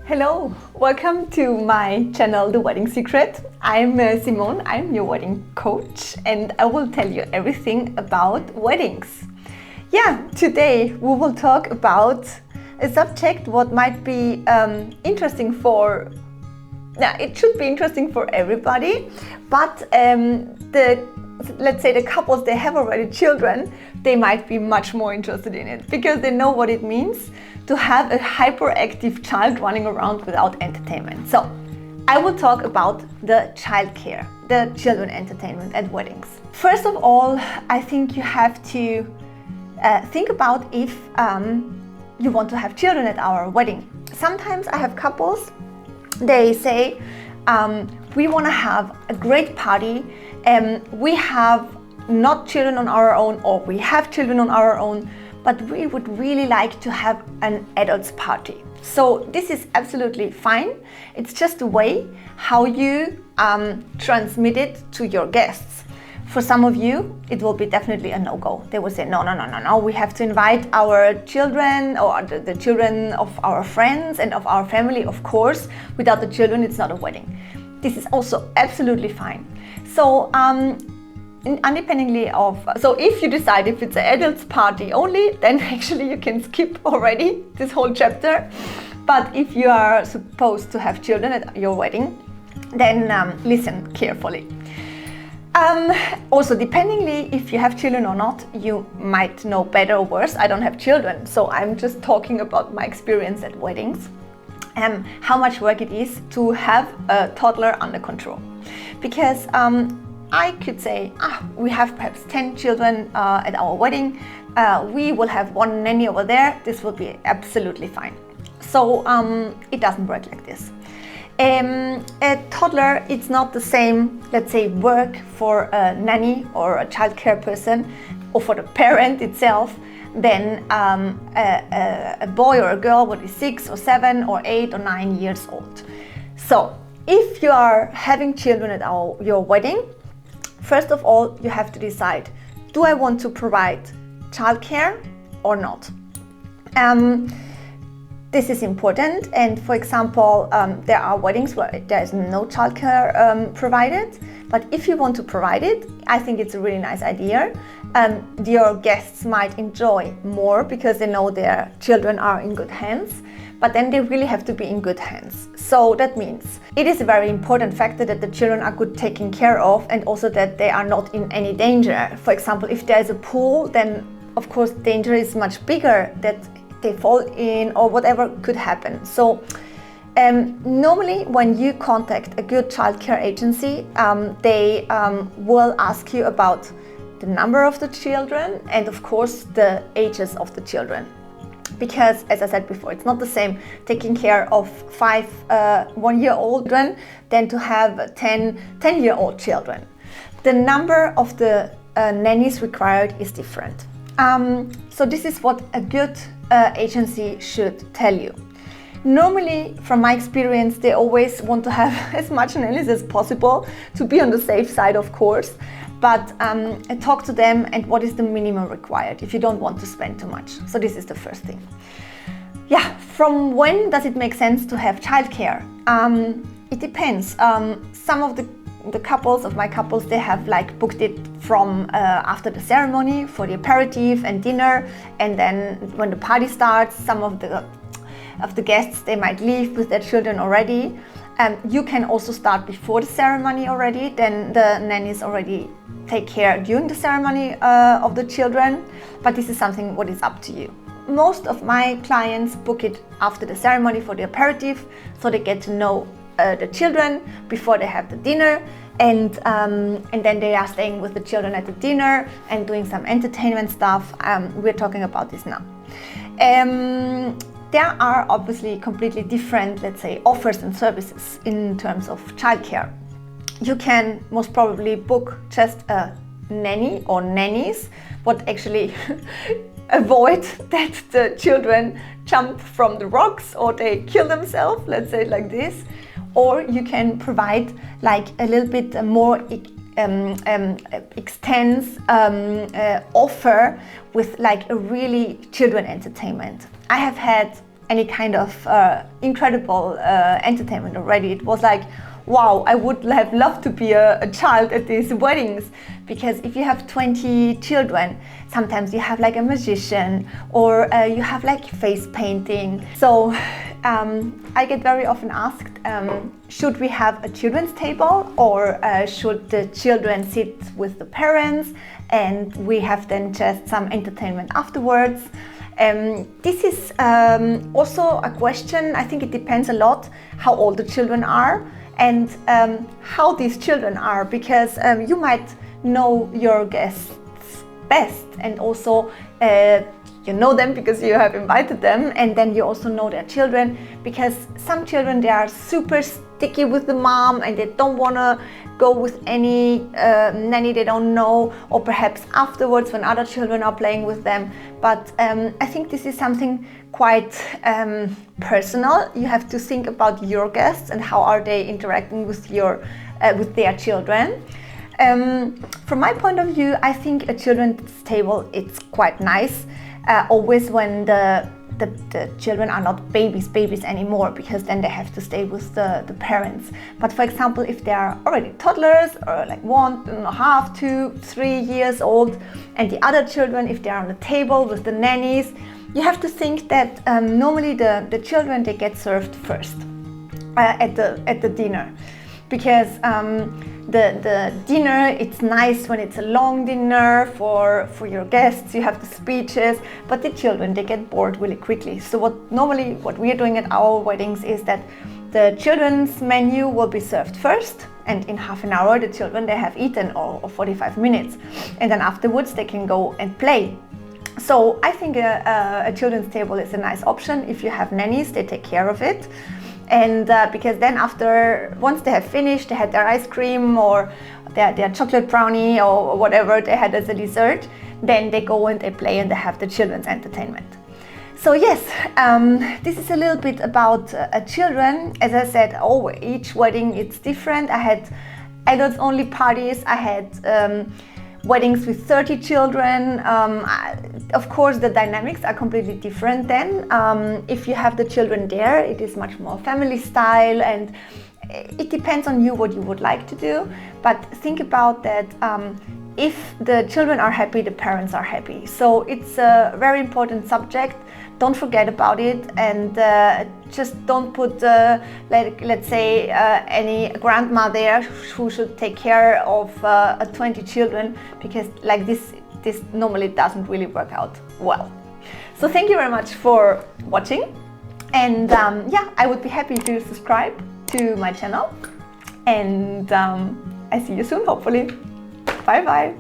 Hello, welcome to my channel, The Wedding Secret. I'm Simone, I'm your wedding coach, and I will tell you everything about weddings. Yeah, today we will talk about a subject what might be interesting for, it should be interesting for everybody, but let's say the couples, they have already children, they might be much more interested in it because they know what it means to have a hyperactive child running around without entertainment. So I will talk about the childcare, the children entertainment at weddings. First of all, I think you have to think about if you want to have children at our wedding. Sometimes I have couples, they say, we want to have a great party, we have not children on our own, or we have children on our own, but we would really like to have an adults party. So this is absolutely fine. It's just a way how you transmit it to your guests. For some of you, it will be definitely a no-go. They will say, no, we have to invite our children or the children of our friends and of our family, of course. Without the children, it's not a wedding. This is also absolutely fine. So, independently of, so if you decide if it's an adults party only, then actually you can skip already this whole chapter. But if you are supposed to have children at your wedding, then listen carefully. Also, dependingly if you have children or not, you might know better or worse. I don't have children, so I'm just talking about my experience at weddings and how much work it is to have a toddler under control. Because I could say, we have perhaps 10 children at our wedding, we will have one nanny over there, this will be absolutely fine. So it doesn't work like this. A toddler, it's not the same, let's say, work for a nanny or a childcare person or for the parent itself than a boy or a girl what is 6 or 7 or 8 or 9 years old. So if you are having children at your wedding, first of all, you have to decide, do I want to provide childcare or not? This is important, and for example, there are weddings where there is no childcare provided, but if you want to provide it, I think it's a really nice idea. Your guests might enjoy more because they know their children are in good hands, but then they really have to be in good hands. So that means it is a very important factor that the children are good taken care of and also that they are not in any danger. For example, if there is a pool, then of course danger is much bigger that they fall in or whatever could happen. So normally when you contact a good childcare agency, they will ask you about the number of the children and of course the ages of the children. Because as I said before, it's not the same taking care of 5 one-year-old children than to have 10-year-old children. The number of the nannies required is different. So this is what a good agency should tell you. Normally, from my experience, they always want to have as much nannies as possible to be on the safe side, of course. But talk to them and what is the minimum required if you don't want to spend too much. So this is the first thing. Yeah, from when does it make sense to have childcare? It depends. Some of the couples, of my couples, they have like booked it from after the ceremony for the aperitif and dinner, and then when the party starts, some of the guests, they might leave with their children already. You can also start before the ceremony already, then the nannies already take care during the ceremony of the children, but this is something what is up to you. Most of my clients book it after the ceremony for the aperitif, so they get to know the children before they have the dinner, and then they are staying with the children at the dinner and doing some entertainment stuff. We're talking about this now. There are obviously completely different, let's say, offers and services in terms of childcare. You can most probably book just a nanny or nannies, but actually avoid that the children jump from the rocks or they kill themselves, let's say it like this. Or you can provide like a little bit more extensive offer with like a really children entertainment. I have had any kind of incredible entertainment already. It was like, wow, I would have loved to be a child at these weddings, because if you have 20 children, sometimes you have like a magician, or you have like face painting. So I get very often asked, should we have a children's table, or should the children sit with the parents and we have then just some entertainment afterwards? This is also a question. I think it depends a lot how old the children are and how these children are, because you might know your guests best, and also you know them because you have invited them, and then you also know their children, because some children, they are super sticky with the mom and they don't want to go with any nanny they don't know, or perhaps afterwards when other children are playing with them. But I think this is something quite personal. You have to think about your guests and how are they interacting with their children. From my point of view, I think a children's table, it's quite nice, always when the children are not babies anymore, because then they have to stay with the parents. But for example, if they are already toddlers, or like 1.5, 2, 3 years old, and the other children, if they are on the table with the nannies, you have to think that normally the children, they get served first at the dinner, because the dinner, it's nice when it's a long dinner for your guests, you have the speeches, but the children, they get bored really quickly. So what we are doing at our weddings is that the children's menu will be served first, and in half an hour the children, they have eaten, or 45 minutes, and then afterwards they can go and play. So I think a children's table is a nice option. If you have nannies, they take care of it. And because then once they have finished, they had their ice cream or their chocolate brownie or whatever they had as a dessert, then they go and they play and they have the children's entertainment. So yes, this is a little bit about children. As I said, each wedding, it's different. I had adults only parties, I had weddings with 30 children. Of course, the dynamics are completely different then. If you have the children there, it is much more family style, and it depends on you what you would like to do. But think about that, if the children are happy, the parents are happy. So it's a very important subject. Don't forget about it, and just don't put, let's say, any grandma there who should take care of 20 children, because like this normally doesn't really work out well. So thank you very much for watching, and yeah, I would be happy if you subscribe to my channel, and I see you soon, hopefully. Bye bye.